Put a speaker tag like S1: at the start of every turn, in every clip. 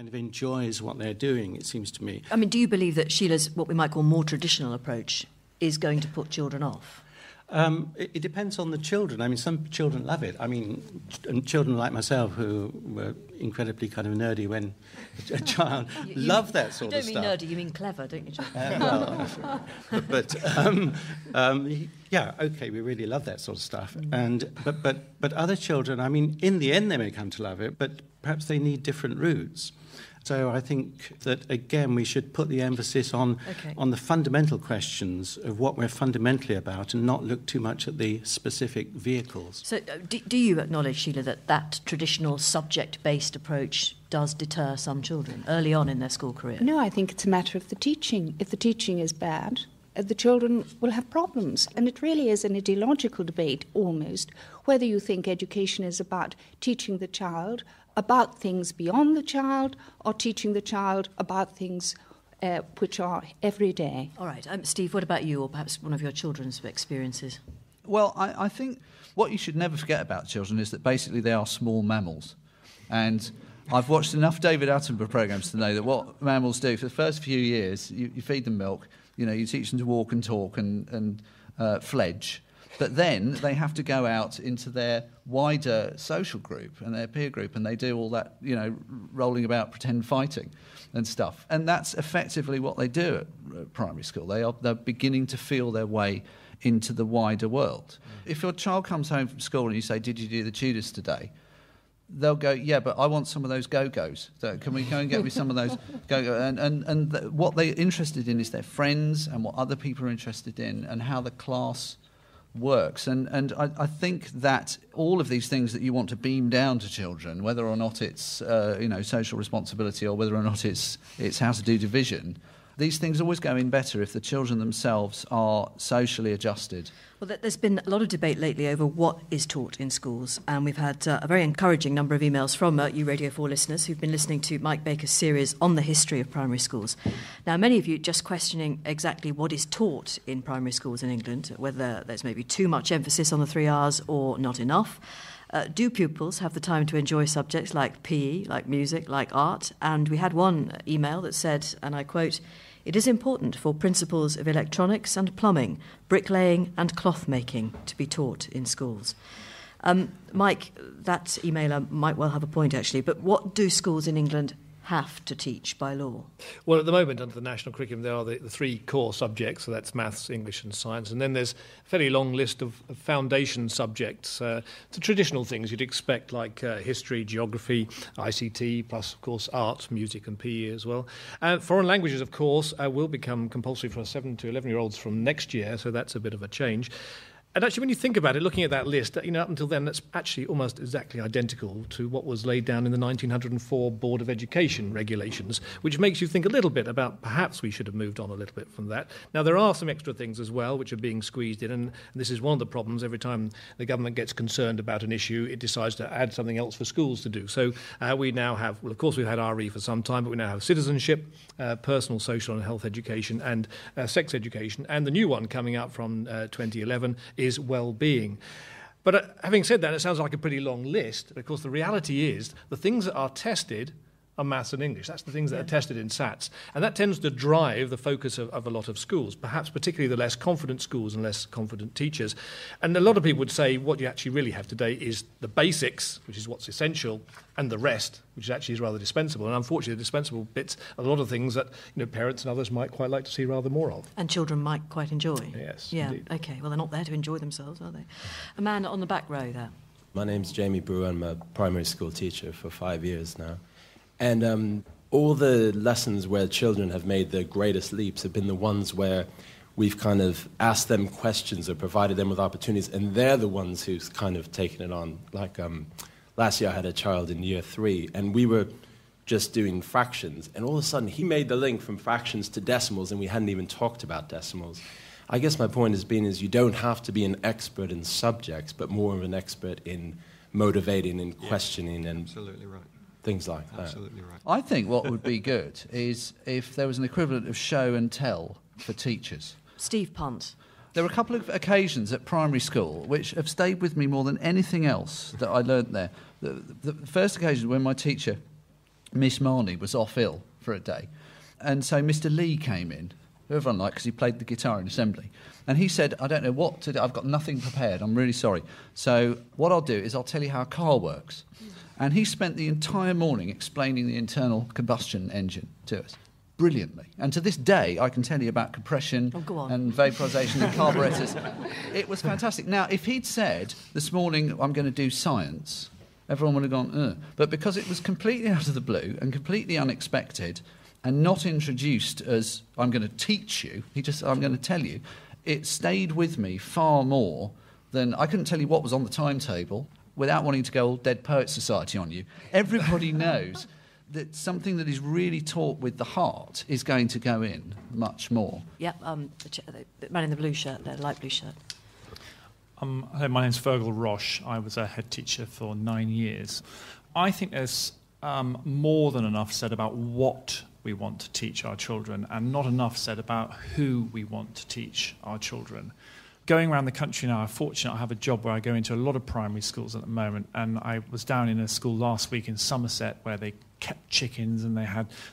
S1: kind of enjoys what they're doing, it seems to me.
S2: I mean, do you believe that Sheila's, what we might call more traditional approach, is going to put children off?
S1: It depends on the children. I mean, some children love it. I mean, children like myself who were incredibly kind of nerdy when a child love that sort of stuff.
S2: You don't mean nerdy, you mean clever, don't you, John?
S1: Yeah, okay, we really love that sort of stuff. But other children, I mean, in the end they may come to love it, but perhaps they need different routes. So I think that, again, we should put the emphasis on the fundamental questions of what we're fundamentally about and not look too much at the specific vehicles.
S2: So do you acknowledge, Sheila, that traditional subject-based approach does deter some children early on in their school career?
S3: No, I think it's a matter of the teaching. If the teaching is bad, the children will have problems. And it really is an ideological debate, almost, whether you think education is about teaching the child about things beyond the child or teaching the child about things which are everyday.
S2: All right. Steve, what about you, or perhaps one of your children's experiences?
S4: Well, I think what you should never forget about children is that basically they are small mammals. And I've watched enough David Attenborough programmes to know that what mammals do for the first few years, you feed them milk, you teach them to walk and talk and fledge. But then they have to go out into their wider social group and their peer group, and they do all that, rolling about, pretend fighting and stuff. And that's effectively what they do at primary school. They're beginning to feel their way into the wider world. If your child comes home from school and you say, "Did you do the tutors today?" They'll go, "Yeah, but I want some of those go-go's. So can we go and get me some of those go-go?" And what they're interested in is their friends and what other people are interested in and how the class works. And I think that all of these things that you want to beam down to children, whether or not it's social responsibility or whether or not it's how to do division, these things always go in better if the children themselves are socially adjusted.
S2: Well, there's been a lot of debate lately over what is taught in schools, and we've had a very encouraging number of emails from you Radio 4 listeners who've been listening to Mike Baker's series on the history of primary schools. Now, many of you just questioning exactly what is taught in primary schools in England, whether there's maybe too much emphasis on the 3 Rs or not enough. Do pupils have the time to enjoy subjects like PE, like music, like art? And we had one email that said, and I quote, "It is important for principles of electronics and plumbing, bricklaying and cloth making to be taught in schools." Mike, that emailer might well have a point, actually, but what do schools in England have to teach by law?
S5: Well, at the moment, under the national curriculum, there are the 3 core subjects, so that's maths, English and science, and then there's a fairly long list of foundation subjects, the traditional things you'd expect, like history, geography, ICT, plus, of course, art, music and PE as well. Foreign languages, of course, will become compulsory for 7 to 11-year-olds from next year, so that's a bit of a change. And actually, when you think about it, looking at that list, up until then, that's actually almost exactly identical to what was laid down in the 1904 Board of Education regulations, which makes you think a little bit about perhaps we should have moved on a little bit from that. Now, there are some extra things as well which are being squeezed in, and this is one of the problems. Every time the government gets concerned about an issue, it decides to add something else for schools to do. So we now have, well, of course, we've had RE for some time, but we now have citizenship, personal, social and health education, and sex education. And the new one coming out from 2011 is well-being. But having said that, it sounds like a pretty long list. Of course, the reality is the things that are tested are maths and English. That's the things that are tested in SATs. And that tends to drive the focus of a lot of schools, perhaps particularly the less confident schools and less confident teachers. And a lot of people would say what you actually really have today is the basics, which is what's essential, and the rest, which actually is rather dispensable. And unfortunately, the dispensable bits are a lot of things that parents and others might quite like to see rather more of.
S2: And children might quite enjoy.
S5: Yes,
S2: yeah,
S5: indeed.
S2: OK. Well, they're not there to enjoy themselves, are they? A man on the back row there.
S6: My name's Jamie Brewer. I'm a primary school teacher for 5 years now. And all the lessons where children have made the greatest leaps have been the ones where we've kind of asked them questions or provided them with opportunities, and they're the ones who's kind of taken it on. Like last year I had a child in year 3, and we were just doing fractions, and all of a sudden he made the link from fractions to decimals, and we hadn't even talked about decimals. I guess my point has been is you don't have to be an expert in subjects, but more of an expert in motivating and questioning and
S1: Absolutely right.
S6: things like that.
S1: Absolutely right.
S4: I think what would be good is if there was an equivalent of show and tell for teachers.
S2: Steve Punt.
S4: There were a couple of occasions at primary school which have stayed with me more than anything else that I learnt there. The first occasion when my teacher Miss Marnie was off ill for a day. And so Mr. Lee came in, who everyone liked because he played the guitar in assembly. And he said, I don't know what to do. I've got nothing prepared. I'm really sorry. So what I'll do is I'll tell you how a car works. And he spent the entire morning explaining the internal combustion engine to us. Brilliantly. And to this day, I can tell you about compression and vaporisation and carburetors. It was fantastic. Now, if he'd said, this morning I'm going to do science, everyone would have gone, ugh. But because it was completely out of the blue and completely unexpected and not introduced as, I'm going to teach you, I'm going to tell you, it stayed with me far more than, I couldn't tell you what was on the timetable without wanting to go all Dead Poets Society on you. Everybody knows that something that is really taught with the heart is going to go in much more.
S2: Yep, the man in the blue shirt there, light blue shirt.
S7: Hello, my name's Fergal Roche. I was a head teacher for 9 years. I think there's more than enough said about what we want to teach our children and not enough said about who we want to teach our children. Going around the country now, I'm fortunate I have a job where I go into a lot of primary schools at the moment, and I was down in a school last week in Somerset where they kept chickens and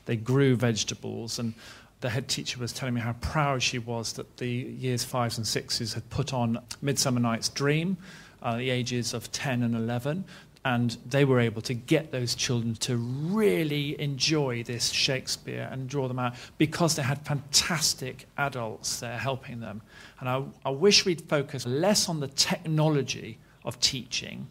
S7: they grew vegetables, and the head teacher was telling me how proud she was that the years 5s and 6s had put on Midsummer Night's Dream at the ages of 10 and 11, and they were able to get those children to really enjoy this Shakespeare and draw them out because they had fantastic adults there helping them. And I wish we'd focus less on the technology of teaching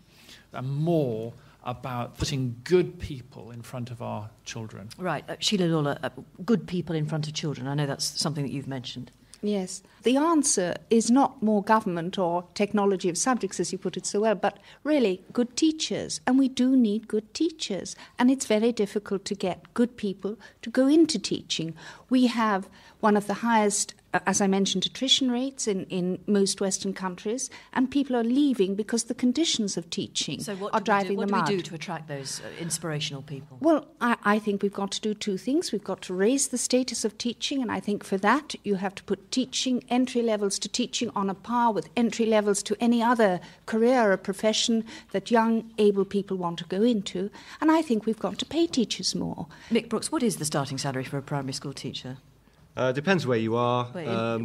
S7: and more about putting good people in front of our children.
S2: Right, Sheila Lawlor, good people in front of children. I know that's something that you've mentioned.
S3: Yes. The answer is not more government or technology of subjects, as you put it so well, but really good teachers. And we do need good teachers. And it's very difficult to get good people to go into teaching. We have one of the highest, as I mentioned, attrition rates in most Western countries, and people are leaving because the conditions of teaching are driving them out.
S2: What do we do to attract those inspirational people?
S3: Well, I think we've got to do two things. We've got to raise the status of teaching, and I think for that you have to put teaching, entry levels to teaching on a par with entry levels to any other career or profession that young, able people want to go into. And I think we've got to pay teachers more.
S2: Mick Brooks, what is the starting salary for a primary school teacher?
S8: Depends where you are.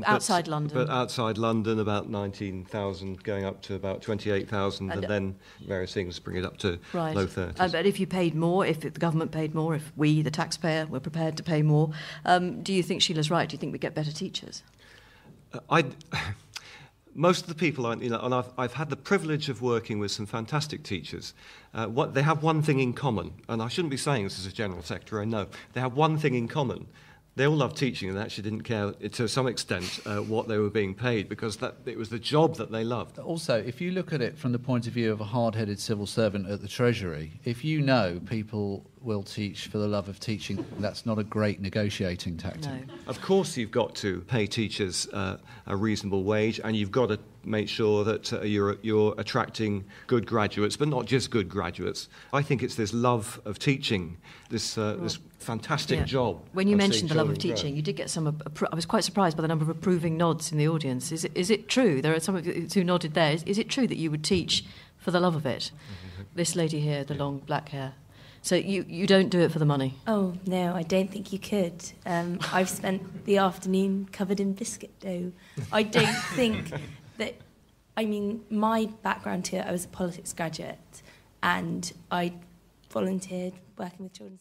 S2: Outside London.
S8: But outside London, about 19,000, going up to about 28,000, and then various things bring it up to low 30s.
S2: But if you paid more, if the government paid more, if we, the taxpayer, were prepared to pay more, do you think Sheila's right? Do you think we get better teachers?
S8: Most of the people, and I've had the privilege of working with some fantastic teachers. They have one thing in common, and I shouldn't be saying this as a general secretary, I know. They have one thing in common. They all loved teaching and actually didn't care, to some extent, what they were being paid, because it was the job that they loved.
S4: Also, if you look at it from the point of view of a hard-headed civil servant at the Treasury, if you know people will teach for the love of teaching, that's not a great negotiating tactic.
S2: No.
S8: Of course you've got to pay teachers a reasonable wage, and you've got to make sure that you're attracting good graduates, but not just good graduates. I think it's this love of teaching, this fantastic job.
S2: When you mentioned the love of teaching, you did get some. I was quite surprised by the number of approving nods in the audience. Is it true? There are some of you who nodded there. Is it true that you would teach for the love of it? This lady here, the long black hair. So you don't do it for the money?
S9: Oh, no, I don't think you could. I've spent the afternoon covered in biscuit dough. I don't think that... I mean, my background here, I was a politics graduate, and I volunteered working with children.